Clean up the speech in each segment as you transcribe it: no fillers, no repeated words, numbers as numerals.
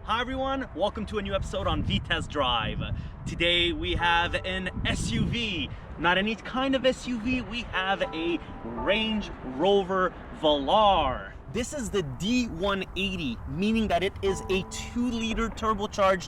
Hi everyone, welcome to a new episode on V-Test Drive. Today we have an SUV, not any kind of SUV, we have a Range Rover Velar. This is the D180, meaning that it is a 2-liter turbocharged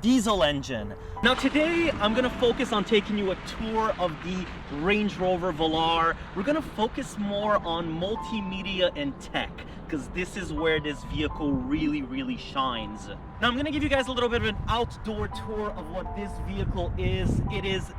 diesel engine. Now today I'm gonna focus on taking you a tour of the Range Rover Velar. We're gonna focus more on multimedia and tech, because this is where this vehicle really shines. Now I'm gonna give you guys a little bit of an outdoor tour of what this vehicle is. It is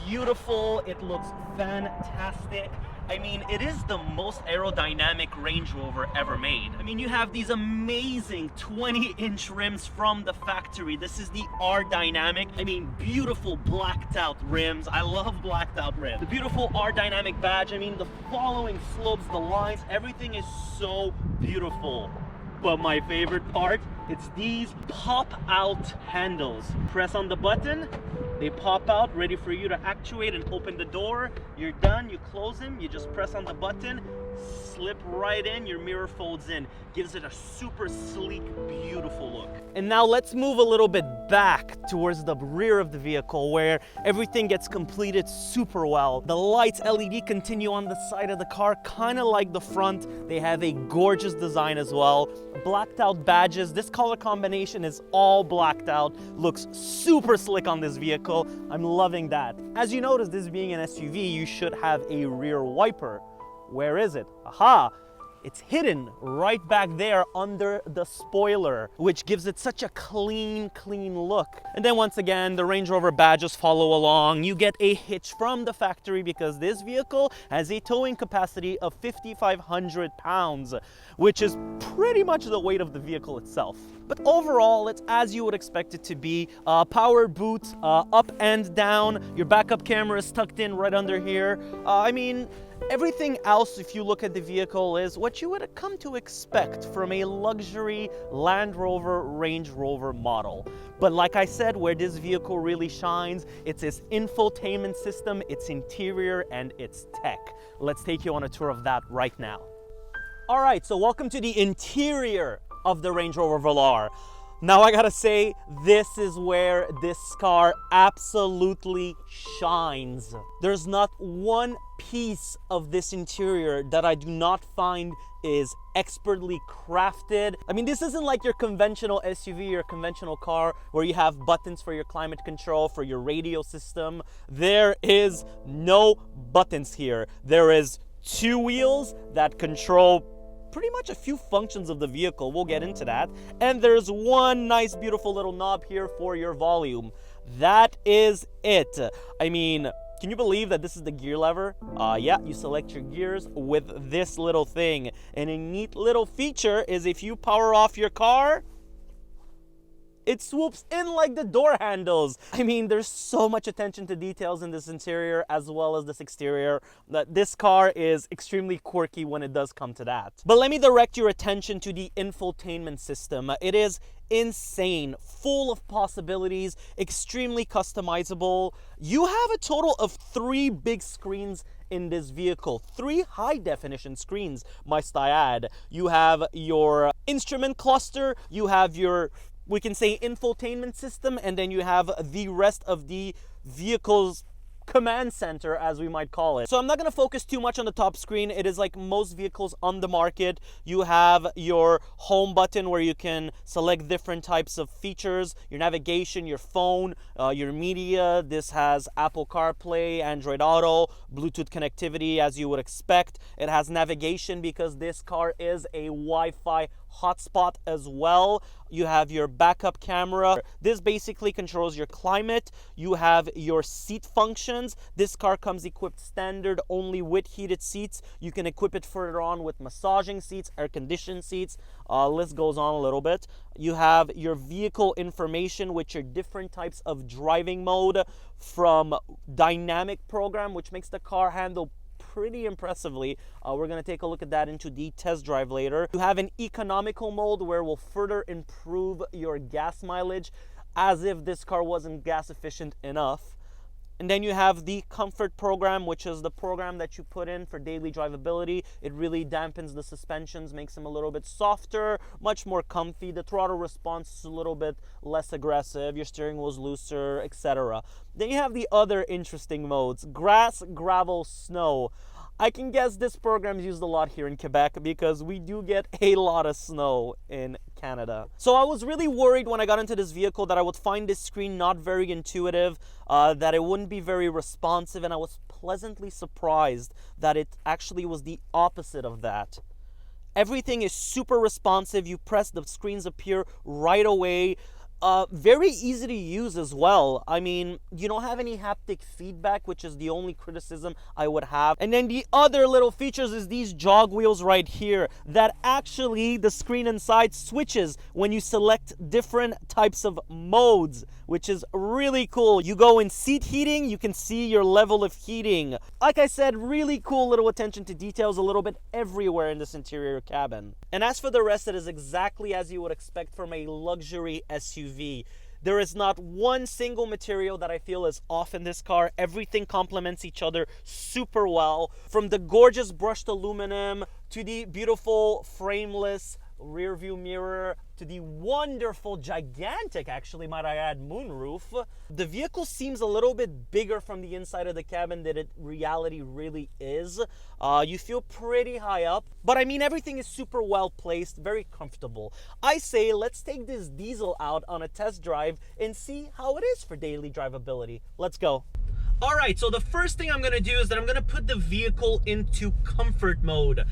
beautiful, it looks fantastic. I mean, it is the most aerodynamic Range Rover ever made. I mean, you have these amazing 20-inch rims from the factory. This is the R-Dynamic. I mean, beautiful blacked out rims. I love blacked out rims. The beautiful R-Dynamic badge. I mean, the following slopes, the lines, everything is so beautiful. But my favorite part, it's these pop-out handles. Press on the button, they pop out, ready for you to actuate and open the door. You're done, you close them, you just press on the button, slip right in, your mirror folds in. Gives it a super sleek, beautiful look. And now let's move a little bit back towards the rear of the vehicle where everything gets completed super well. The lights LED continue on the side of the car, kind of like the front. They have a gorgeous design as well. Blacked out badges. This color combination is all blacked out. Looks super slick on this vehicle. I'm loving that. As you notice, this being an SUV, you should have a rear wiper. Where is it? Aha! It's hidden right back there under the spoiler, which gives it such a clean look. And then once again, the Range Rover badges follow along. You get a hitch from the factory because this vehicle has a towing capacity of 5,500 pounds, which is pretty much the weight of the vehicle itself. But overall, it's as you would expect it to be. Power boot, up and down. Your backup camera is tucked in right under here. I mean, everything else, if you look at the vehicle, is what you would come to expect from a luxury Land Rover Range Rover model. But like I said, where this vehicle really shines, it's its infotainment system, its interior, and its tech. Let's take you on a tour of that right now. All right, so welcome to the interior of the Range Rover Velar. Now I gotta say, this is where this car absolutely shines. There's not one piece of this interior that I do not find is expertly crafted. I mean, this isn't like your conventional SUV or conventional car where you have buttons for your climate control, for your radio system. There is no buttons here. There is 2 wheels that control pretty much a few functions of the vehicle. We'll get into that. And there's one nice, beautiful little knob here for your volume. That is it. I mean, can you believe that this is the gear lever? Yeah, you select your gears with this little thing. And a neat little feature is if you power off your car, it swoops in like the door handles. I mean, there's so much attention to details in this interior as well as this exterior that this car is extremely quirky when it does come to that. But let me direct your attention to the infotainment system. It is insane, full of possibilities, extremely customizable. You have a total of 3 big screens in this vehicle, 3 high-definition screens, must I add. You have your instrument cluster, you have your, we can say, infotainment system, and then you have the rest of the vehicle's command center, as we might call it. So I'm not going to focus too much on the top screen. It is like most vehicles on the market. You have your home button where you can select different types of features, your navigation, your phone, your media. This has Apple CarPlay, Android Auto, Bluetooth connectivity, as you would expect. It has navigation because this car is a Wi-Fi hotspot as well. You have your backup camera. This basically controls your climate. You have your seat functions. This car comes equipped standard only with heated seats. You can equip it further on with massaging seats, air conditioned seats. List goes on a little bit. You have your vehicle information with your different types of driving mode, from dynamic program, which makes the car handle pretty impressively. We're going to take a look at that into the test drive later. You have an economical mode where we'll further improve your gas mileage, as if this car wasn't gas efficient enough. And then you have the comfort program, which is the program that you put in for daily drivability. It really dampens the suspensions, makes them a little bit softer, much more comfy. The throttle response is a little bit less aggressive. Your steering wheel is looser, etc. Then you have the other interesting modes: grass, gravel, snow. I can guess this program is used a lot here in Quebec because we do get a lot of snow in Canada. So I was really worried when I got into this vehicle that I would find this screen not very intuitive, that it wouldn't be very responsive, and I was pleasantly surprised that it actually was the opposite of that. Everything is super responsive. You press, the screens appear right away. Very easy to use as well. I mean, you don't have any haptic feedback, which is the only criticism I would have. And then the other little features is these jog wheels right here that actually the screen inside switches when you select different types of modes, which is really cool. You go in seat heating, you can see your level of heating. Like I said, really cool little attention to details a little bit everywhere in this interior cabin. And as for the rest, it is exactly as you would expect from a luxury SUV. There is not one single material that I feel is off in this car. Everything complements each other super well. From the gorgeous brushed aluminum to the beautiful frameless rear view mirror to the wonderful, gigantic, actually might I add, moonroof. The vehicle seems a little bit bigger from the inside of the cabin than it reality really is. You feel pretty high up, but I mean everything is super well placed, very comfortable. I say let's take this diesel out on a test drive and see how it is for daily drivability. Let's go. All right, so the first thing I'm gonna do is that I'm gonna put the vehicle into comfort mode.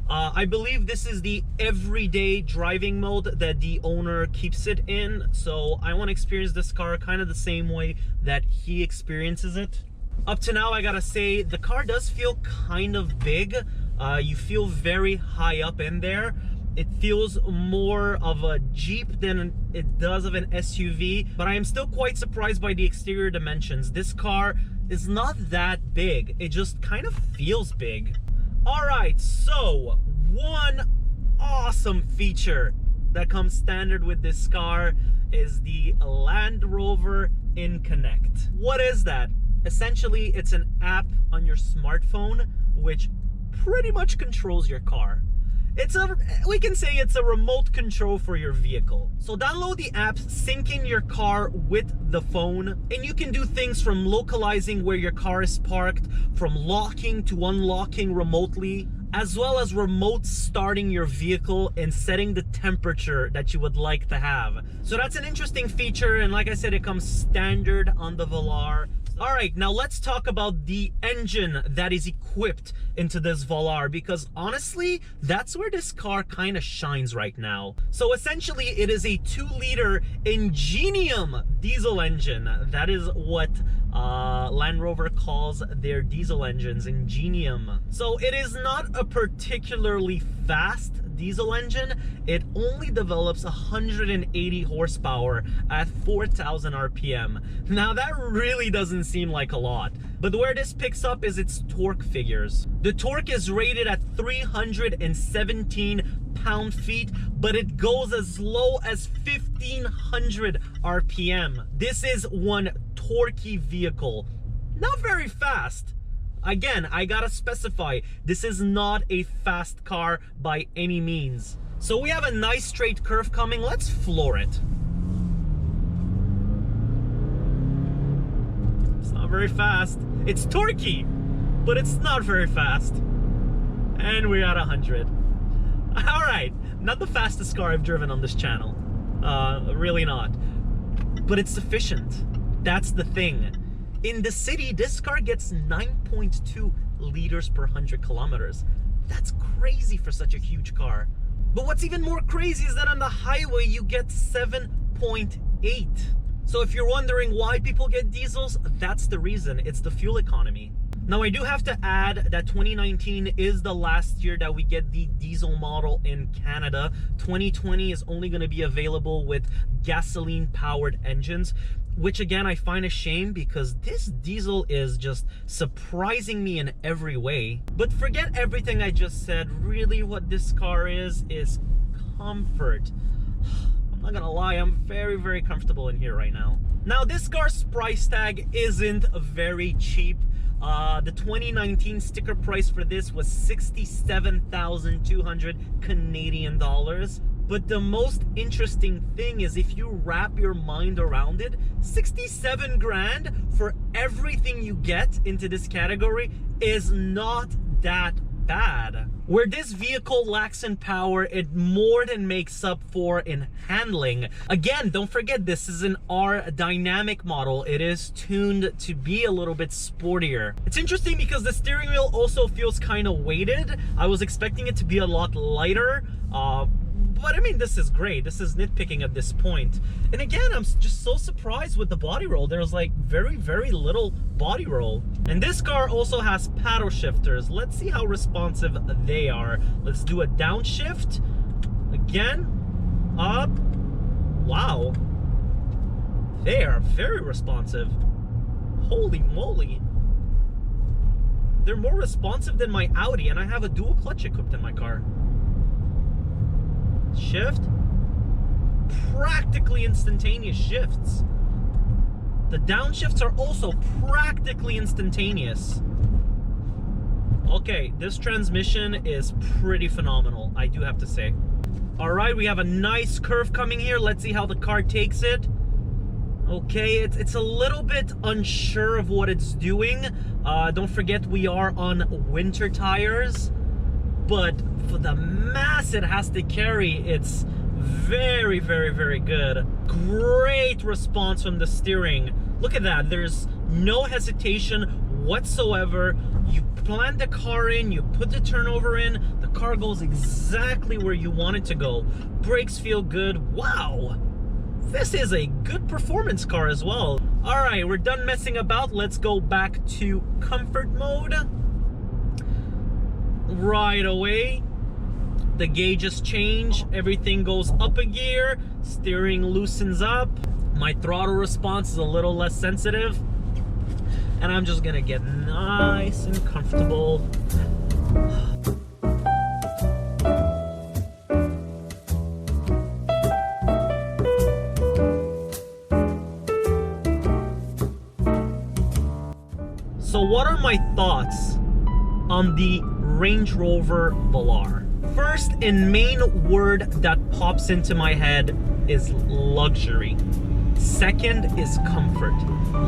I believe this is the everyday driving mode that the owner keeps it in. So I want to experience this car kind of the same way that he experiences it. Up to now, I gotta say, the car does feel kind of big. You feel very high up in there. It feels more of a Jeep than it does of an SUV, but I am still quite surprised by the exterior dimensions. This car is not that big. It just kind of feels big. All right, so one awesome feature that comes standard with this car is the Land Rover InConnect. What is that? Essentially, it's an app on your smartphone which pretty much controls your car. We can say it's a remote control for your vehicle. So download the app, sync in your car with the phone, and you can do things from localizing where your car is parked, from locking to unlocking remotely, as well as remote starting your vehicle and setting the temperature that you would like to have. So that's an interesting feature, and like I said, it comes standard on the Velar. All right, now let's talk about the engine that is equipped into this Velar, because honestly, that's where this car kind of shines right now. So essentially, it is a 2-liter Ingenium diesel engine. That is what Land Rover calls their diesel engines, Ingenium. So it is not a particularly fast diesel engine. It only develops 180 horsepower at 4,000 RPM. Now that really doesn't seem like a lot, but where this picks up is its torque figures. The torque is rated at 317 pound-feet, but it goes as low as 1,500 RPM. This is one torquey vehicle. Not very fast. Again, I gotta specify, this is not a fast car by any means. So we have a nice straight curve coming. Let's floor it. It's not very fast. It's torquey, but it's not very fast. And we're at 100. All right, not the fastest car I've driven on this channel. Really not. But it's sufficient. That's the thing. In the city, this car gets 9.2 liters per 100 kilometers. That's crazy for such a huge car. But what's even more crazy is that on the highway, you get 7.8. So if you're wondering why people get diesels, that's the reason. It's the fuel economy. Now, I do have to add that 2019 is the last year that we get the diesel model in Canada. 2020 is only going to be available with gasoline-powered engines, which again, I find a shame because this diesel is just surprising me in every way. But forget everything I just said. Really what this car is comfort. I'm not gonna lie, I'm very, very comfortable in here right now. Now this car's price tag isn't very cheap. The 2019 sticker price for this was 67,200 Canadian dollars. But the most interesting thing is, if you wrap your mind around it, 67 grand for everything you get into this category is not that bad. Where this vehicle lacks in power, it more than makes up for in handling. Again, don't forget, this is an R dynamic model. It is tuned to be a little bit sportier. It's interesting because the steering wheel also feels kind of weighted. I was expecting it to be a lot lighter. But I mean, this is great. This is nitpicking at this point. And again, I'm just so surprised with the body roll. There's like very, very little body roll. And this car also has paddle shifters. Let's see how responsive they are. Let's do a downshift. Again, up. Wow. They are very responsive. Holy moly. They're more responsive than my Audi, and I have a dual clutch equipped in my car. Shift, practically instantaneous shifts. The downshifts are also practically instantaneous. Okay, this transmission is pretty phenomenal, I do have to say. All right, we have a nice curve coming here. Let's see how the car takes it. Okay, it's a little bit unsure of what it's doing. Don't forget, we are on winter tires. But for the mass it has to carry, it's very, very, very good. Great response from the steering. Look at that. There's no hesitation whatsoever. You plant the car in, you put the turnover in, the car goes exactly where you want it to go. Brakes feel good. Wow. This is a good performance car as well. All right, we're done messing about. Let's go back to comfort mode. Right away, the gauges change, everything goes up a gear, steering loosens up, my throttle response is a little less sensitive, and I'm just gonna get nice and comfortable. So what are my thoughts on the Range Rover Velar? First and main word that pops into my head is luxury. Second is comfort.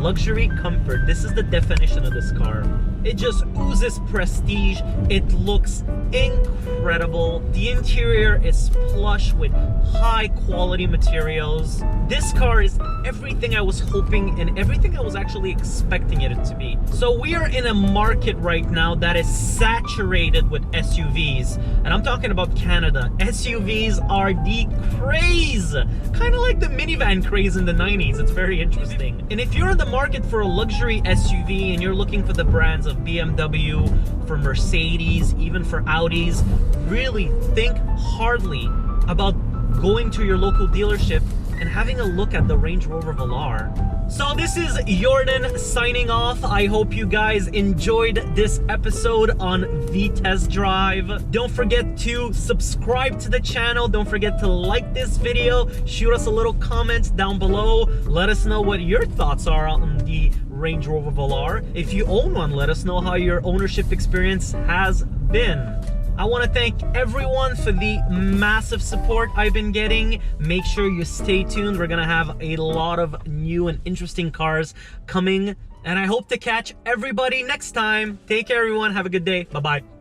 Luxury, comfort. This is the definition of this car. It just oozes prestige. It looks incredible. The interior is plush with high quality materials. This car is everything I was hoping and everything I was actually expecting it to be. So we are in a market right now that is saturated with SUVs. And I'm talking about Canada. SUVs are the craze. Kind of like the minivan craze in the 90s. It's very interesting. And if you're in the market for a luxury SUV and you're looking for the brands of BMW, for Mercedes, even for Audis, really think hardly about going to your local dealership and having a look at the Range Rover Velar. So this is Iordan signing off. I hope you guys enjoyed this episode on V-Test Drive. Don't forget to subscribe to the channel. Don't forget to like this video. Shoot us a little comment down below. Let us know what your thoughts are on the Range Rover Velar. If you own one, let us know how your ownership experience has been. I want to thank everyone for the massive support I've been getting. Make sure you stay tuned. We're going to have a lot of new and interesting cars coming. And I hope to catch everybody next time. Take care, everyone. Have a good day. Bye-bye.